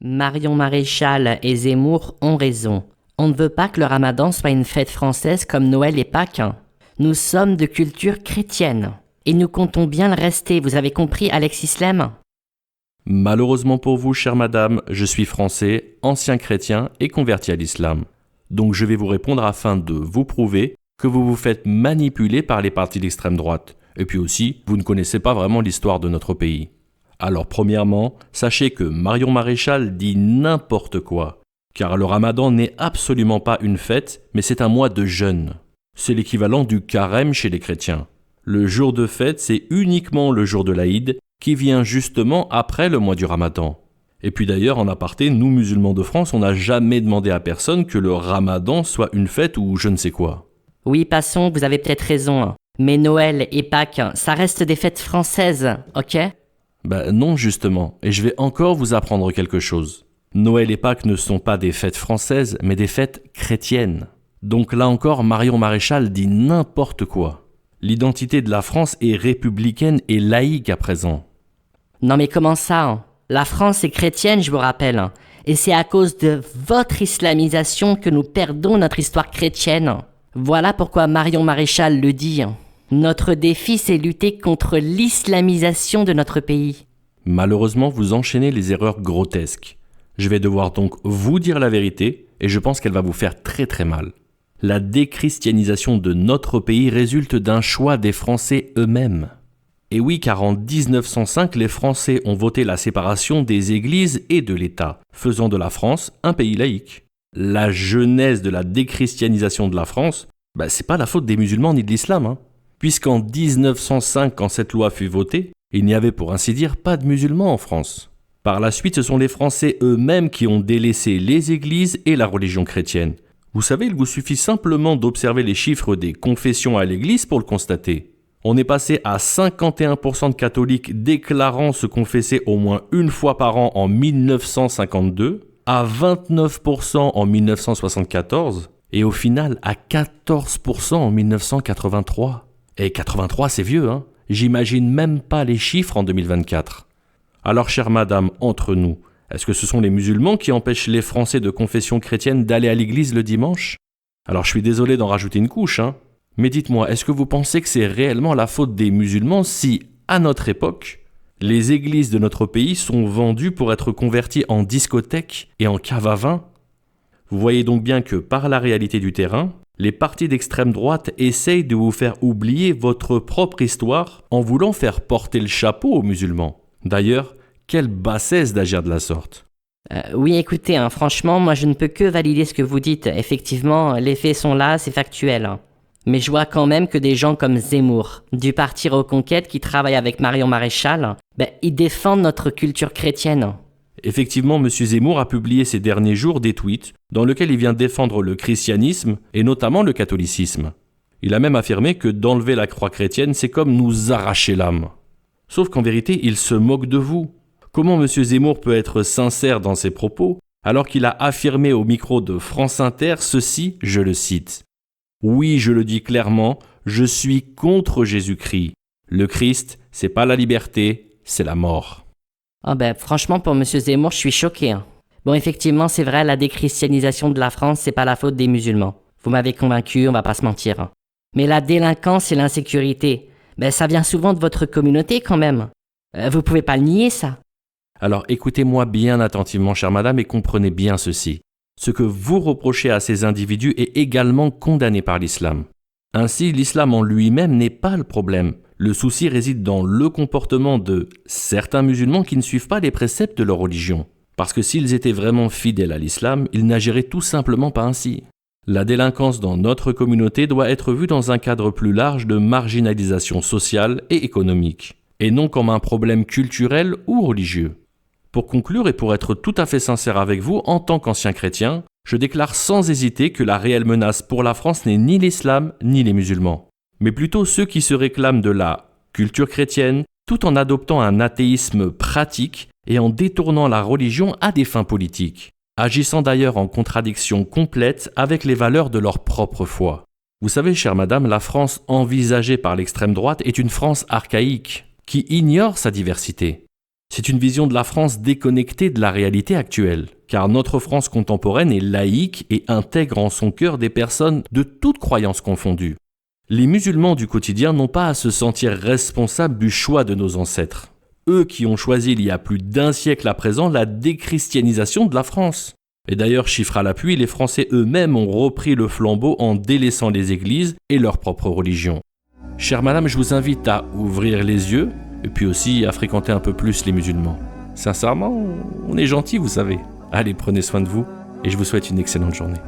Marion Maréchal et Zemmour ont raison. On ne veut pas que le ramadan soit une fête française comme Noël et Pâques. Nous sommes de culture chrétienne. Et nous comptons bien le rester, vous avez compris, Alexis Lem? Malheureusement pour vous, chère madame, je suis français, ancien chrétien et converti à l'islam. Donc je vais vous répondre afin de vous prouver que vous vous faites manipuler par les partis d'extrême droite. Et puis aussi, vous ne connaissez pas vraiment l'histoire de notre pays. Alors premièrement, sachez que Marion Maréchal dit n'importe quoi. Car le ramadan n'est absolument pas une fête, mais c'est un mois de jeûne. C'est l'équivalent du carême chez les chrétiens. Le jour de fête, c'est uniquement le jour de l'Aïd, qui vient justement après le mois du ramadan. Et puis d'ailleurs, en aparté, nous musulmans de France, on n'a jamais demandé à personne que le ramadan soit une fête ou je ne sais quoi. Oui, passons, vous avez peut-être raison. Mais Noël et Pâques, ça reste des fêtes françaises, ok? Non justement, et je vais encore vous apprendre quelque chose. Noël et Pâques ne sont pas des fêtes françaises, mais des fêtes chrétiennes. Donc là encore, Marion Maréchal dit n'importe quoi. L'identité de la France est républicaine et laïque à présent. Non mais comment ça? La France est chrétienne, je vous rappelle. Et c'est à cause de votre islamisation que nous perdons notre histoire chrétienne. Voilà pourquoi Marion Maréchal le dit. Notre défi, c'est lutter contre l'islamisation de notre pays. Malheureusement, vous enchaînez les erreurs grotesques. Je vais devoir donc vous dire la vérité, et je pense qu'elle va vous faire très très mal. La déchristianisation de notre pays résulte d'un choix des Français eux-mêmes. Et oui, car en 1905, les Français ont voté la séparation des églises et de l'État, faisant de la France un pays laïque. La genèse de la déchristianisation de la France, c'est pas la faute des musulmans ni de l'islam, Puisqu'en 1905, quand cette loi fut votée, il n'y avait pour ainsi dire pas de musulmans en France. Par la suite, ce sont les Français eux-mêmes qui ont délaissé les églises et la religion chrétienne. Vous savez, il vous suffit simplement d'observer les chiffres des confessions à l'église pour le constater. On est passé à 51% de catholiques déclarant se confesser au moins une fois par an en 1952, à 29% en 1974 et au final à 14% en 1983. Et 83, c'est vieux, J'imagine même pas les chiffres en 2024. Alors, chère madame, entre nous, est-ce que ce sont les musulmans qui empêchent les Français de confession chrétienne d'aller à l'église le dimanche? Alors, je suis désolé d'en rajouter une couche, Mais dites-moi, est-ce que vous pensez que c'est réellement la faute des musulmans si, à notre époque, les églises de notre pays sont vendues pour être converties en discothèques et en caves à vin? Vous voyez donc bien que par la réalité du terrain, les partis d'extrême droite essayent de vous faire oublier votre propre histoire en voulant faire porter le chapeau aux musulmans. D'ailleurs, quelle bassesse d'agir de la sorte. Oui, écoutez, franchement, moi je ne peux que valider ce que vous dites. Effectivement, les faits sont là, c'est factuel. Mais je vois quand même que des gens comme Zemmour, du parti Reconquête qui travaille avec Marion Maréchal, ils défendent notre culture chrétienne. Effectivement, M. Zemmour a publié ces derniers jours des tweets dans lesquels il vient défendre le christianisme et notamment le catholicisme. Il a même affirmé que d'enlever la croix chrétienne, c'est comme nous arracher l'âme. Sauf qu'en vérité, il se moque de vous. Comment M. Zemmour peut être sincère dans ses propos alors qu'il a affirmé au micro de France Inter ceci, je le cite. « Oui, je le dis clairement, je suis contre Jésus-Christ. Le Christ, c'est pas la liberté, c'est la mort. » Franchement, pour M. Zemmour, je suis choqué. Bon, effectivement, c'est vrai, la déchristianisation de la France, c'est pas la faute des musulmans. Vous m'avez convaincu, on va pas se mentir. Mais la délinquance et l'insécurité, ça vient souvent de votre communauté quand même. Vous pouvez pas le nier, ça. Alors écoutez-moi bien attentivement, chère madame, et comprenez bien ceci. Ce que vous reprochez à ces individus est également condamné par l'islam. Ainsi, l'islam en lui-même n'est pas le problème. Le souci réside dans le comportement de certains musulmans qui ne suivent pas les préceptes de leur religion. Parce que s'ils étaient vraiment fidèles à l'islam, ils n'agiraient tout simplement pas ainsi. La délinquance dans notre communauté doit être vue dans un cadre plus large de marginalisation sociale et économique, et non comme un problème culturel ou religieux. Pour conclure et pour être tout à fait sincère avec vous, en tant qu'ancien chrétien, je déclare sans hésiter que la réelle menace pour la France n'est ni l'islam ni les musulmans, mais plutôt ceux qui se réclament de la culture chrétienne tout en adoptant un athéisme pratique et en détournant la religion à des fins politiques, agissant d'ailleurs en contradiction complète avec les valeurs de leur propre foi. Vous savez, chère madame, la France envisagée par l'extrême droite est une France archaïque, qui ignore sa diversité. C'est une vision de la France déconnectée de la réalité actuelle, car notre France contemporaine est laïque et intègre en son cœur des personnes de toutes croyances confondues. Les musulmans du quotidien n'ont pas à se sentir responsables du choix de nos ancêtres. Eux qui ont choisi il y a plus d'un siècle à présent la déchristianisation de la France. Et d'ailleurs, chiffre à l'appui, les Français eux-mêmes ont repris le flambeau en délaissant les églises et leur propre religion. Chère madame, je vous invite à ouvrir les yeux et puis aussi à fréquenter un peu plus les musulmans. Sincèrement, on est gentils, vous savez. Allez, prenez soin de vous et je vous souhaite une excellente journée.